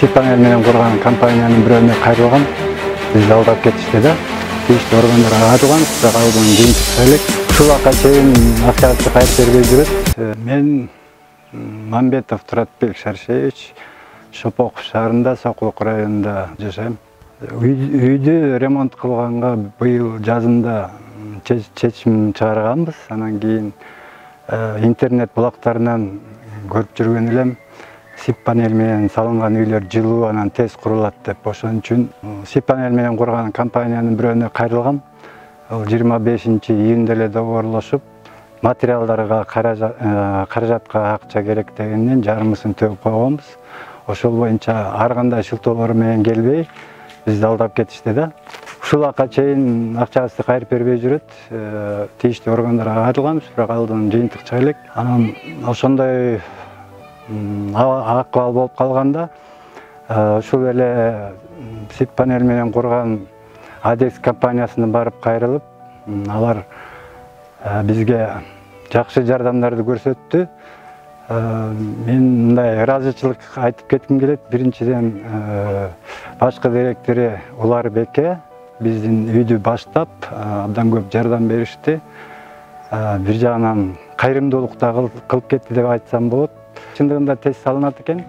Сипанель менен курган компаниянын бирөөнө кайрылгам. Бизди алдап кетишти да. Тийиштүү органдарга арызганбыз, бирок ал буну жыйынтык элек. Ушул убакка чейин акчабызды кайрып бербей жүрөт. Мен Мамбетов Туратбек Шаршевич, Шопоков шаарында, Сокулук районунда жашайм. Үйдү ремонт кылганга быйыл жазында чечим чыгарганбыз. Анан кийин интернет булактарынан көрүп жүргөн элем. Сипанель менен салынган үйлөр жылуу, анан тез курулат деп. Ошон үчүн Сипанель менен курган компаниянын бирөөнө кайрылгам. Ал 25-июнда эле договорлошуп, материалдарга каражатка акча керек дегенден жарымысын төлөп койгонбуз. Ошол боюнча ар кандай шылтоолор менен келбей, бизди алдап кетишти да. Ушул убакка чейин акчабызды кайрып бербей жүрөт. Тийиштүү органдарга арызганбыз, бирок алдан жыйынтык чыга элек. Анан ошондой акыбал болуп калганда, ушул эле Сипанель менен курган Адекс компаниясына барып кайрылып, алар бизге жакшы жардамдарды көрсөттү. Мен мындай ыраазычылык айтып кетким келет. Биринчиден, башкы директори Улар Беке биздин үйдү баштап, абдан көп жардам беришти. Бир жагынан кайрымдуулук да кылып кетти деп айтсам болот. Чындыгында тез салынат экен.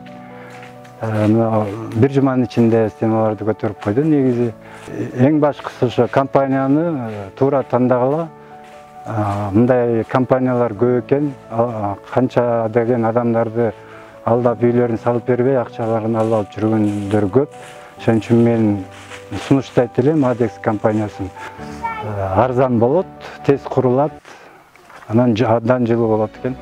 Бир жуманын ичинде стеналарды көтөрүп койду. Негизи эң башкысы ошо компанияны туура тандагыла. Мындай компаниялар көп экен. Канча деген адамдарды алдап үйлөрүн салып бербей, акчаларын алып жүргөндөр көп. Ошон үчүн мен сунуштайт элем Адекс компаниясын. Арзан болот, тез курулат, анан абдан жылуу болот экен.